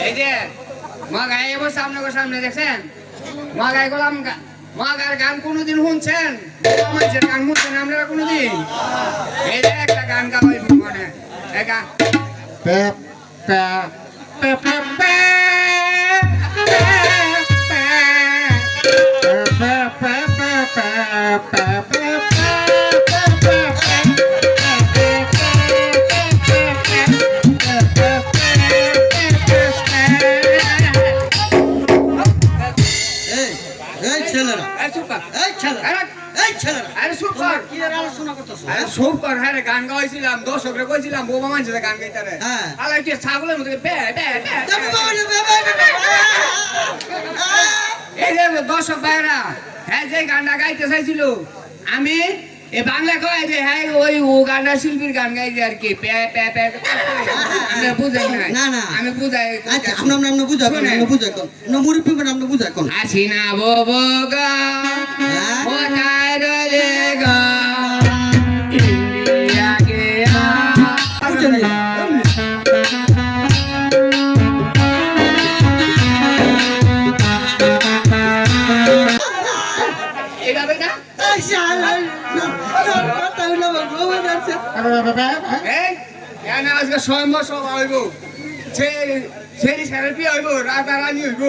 এই যে মাগাই এবার সামনে দেখছেন মাগাই গেলাম মাগার গান কোনোদিন শুনছেন মানুষের গান শুনছেন আপনারা কোনোদিন এই যে একটা গান গাওয়াই মানে গান গান গাইছিলাম দর্শকরা কইছিলাম বোবা মানুষের গান গাইতারে ছাগলের মধ্যে এই যে দর্শক ভাইরা হ্যাঁ যে গানটা গাইতে চাইছিল আমি এ বাংলা কয় যে হ্যাঁ ওই ও গানটা শিল্পীর গান গাইছে আর কি আমি বুঝাই না আমি বুঝাই আসি না বো গা গা আজকে স্বয়ম্বর সভা হইব সেই থেরাপি হইব রাজা রানী হইব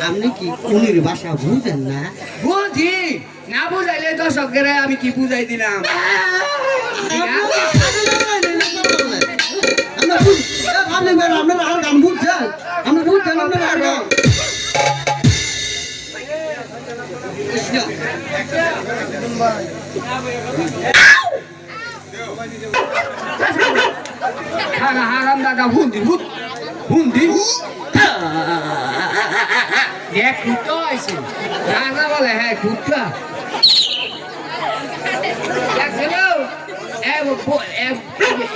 আপনি কি উনির ভাষা বুঝেন না? বুঝি না বুঝাইলে দর্শকেরা আমি কি বুঝাই দিলাম আপনারা আর গান বুঝছেন আপনি বুঝছেন আপনারা আর গান হারাম দাদা হুন্দি হুন্দি এক কুত্তা আছে রাজা বলে হ্যাঁ কুত্তা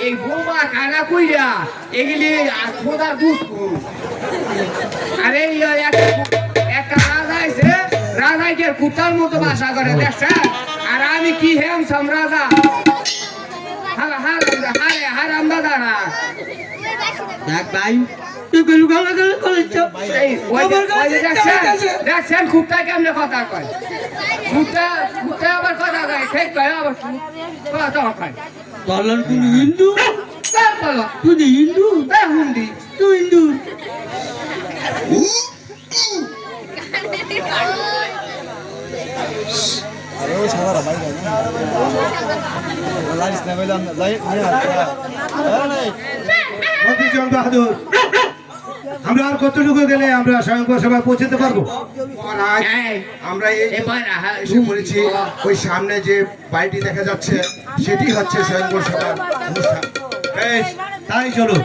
এই বোমা কানা কইরা এগুলি খোদার বুঝবো আরে একটা রাজা আছে রাজাকে কুত্তার মতো বাসা করে দেখছেন আর আমি কি হ্যামসাম রাজা হারাম দাদা না দেখ ভাই দেখছেন কুত্তা কেমনে কথা কয় কুত্তা আবার কথা কয় ঠিক কয় আবার কথা কয় বলেন কোন হিন্দু তুই হিন্দু হুন্দি তুই হিন্দু বাহাদুর আমরা আর কতটুকু গেলে আমরা স্বয়ংবর সভায় পৌঁছতে পারবো? আমরা বলেছি ওই সামনে যে বাড়িটি দেখা যাচ্ছে সেটি হচ্ছে স্বয়ংবর সভার অনুষ্ঠান। তাই চলো।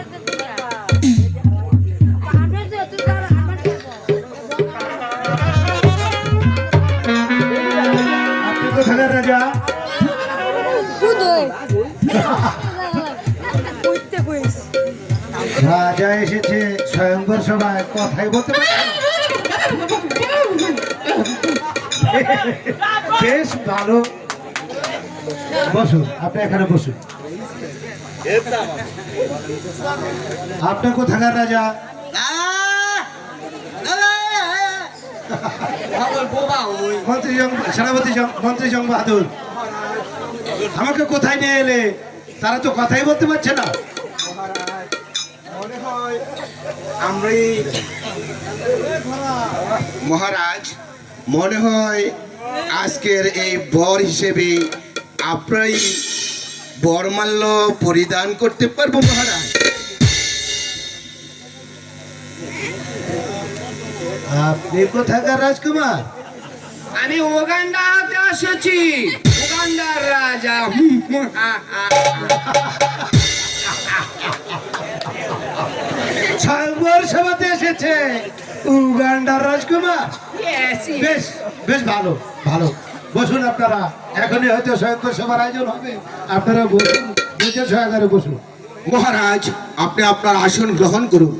আপনি কোথাকার রাজা? রাজা এসেছে স্বয়ংবর সভায়, কথাই বলতে পারছে না। বেশ ভালো, বসুন আপনি এখানে বসুন। আপনার কোথাকার রাজা? মন্ত্রী জং বাহাদুর, আমাকে কোথায় নিয়ে এলে? তারা তো কথাই বলতে পারছে না। মহারাজ, মনে হয় আজকের এই বর হিসেবে আপনারই বরমাল্য পরিধান করতে পারবো মহারাজ। আপনি কোথাকার রাজকুমার? আমি উগান্ডাতে এসেছি, উগান্ডার রাজা। স্বয়ংবর সভাতে এসেছে উগান্ডার রাজকুমার। বেশ বেশ ভালো ভালো, বসুন আপনারা। এখনই হয়তো স্বয়ংবর সভার আয়োজন হবে, আপনারা বসুন, বুঝে সহায়তারে বসুন। মহারাজ, আপনি আপনার আসন গ্রহণ করুন।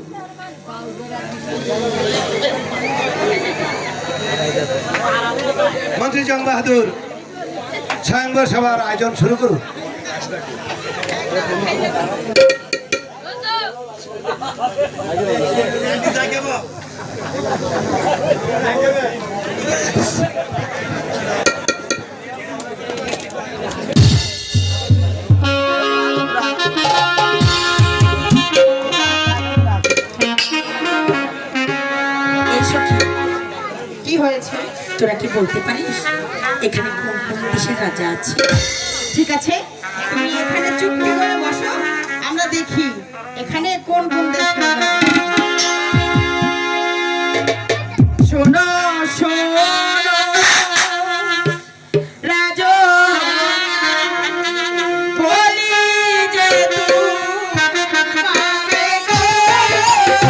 মন্ত্রী জং বাহাদুর স্বয়ংবর সভার আয়োজন শুরু করুন। কি হয়েছে তোরা কি বলতে পারিস এখানে কোন কোন দেশের রাজা আছে? ঠিক আছে, তুমি এখানে চুপটি করে বসো, আমরা দেখি এখানে কোন কোন দেশ রাজা আছে। শোনো শোনো রাজা, বলি যে তোমারে গো, বলিবে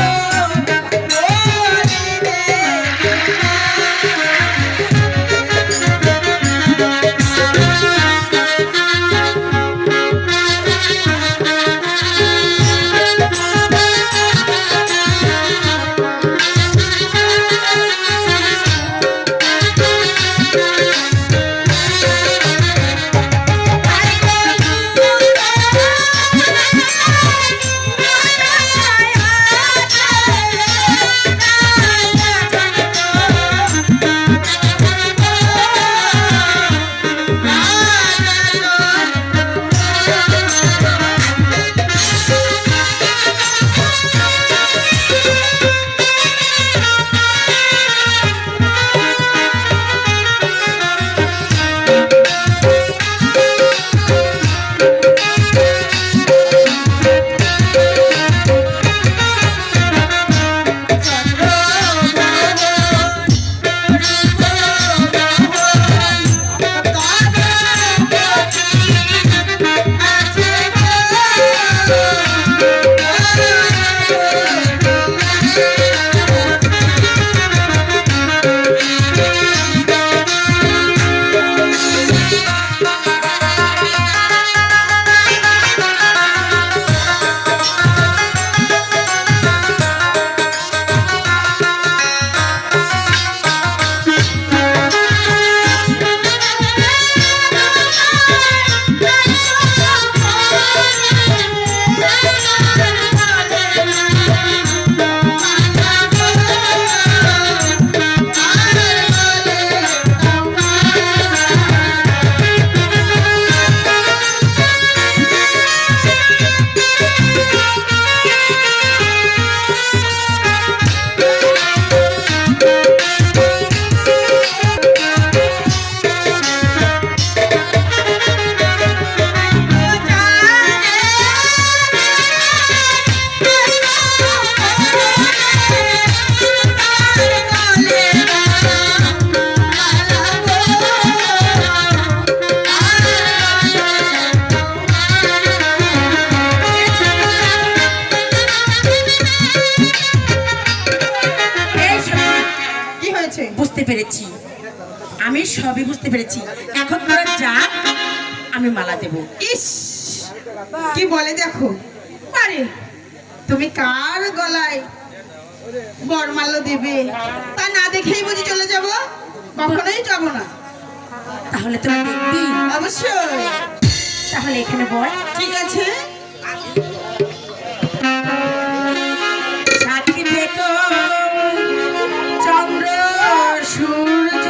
বুঝতে পেরেছি, আমি সবই বুঝতে পেরেছি। এখন তোরা যা, আমি মালা দেব। ইস কি বলে দেখো, আরে তুমি কার গলায় বরমাল্য দেবে তা না দেখেই বুঝি চলে যাব? কখনোই যাব না। তাহলে তোরা দেখবি? অবশ্যই। তাহলে এখানে বল। ঠিক আছে। সাক্ষী দেখো চন্দ্র সূর্য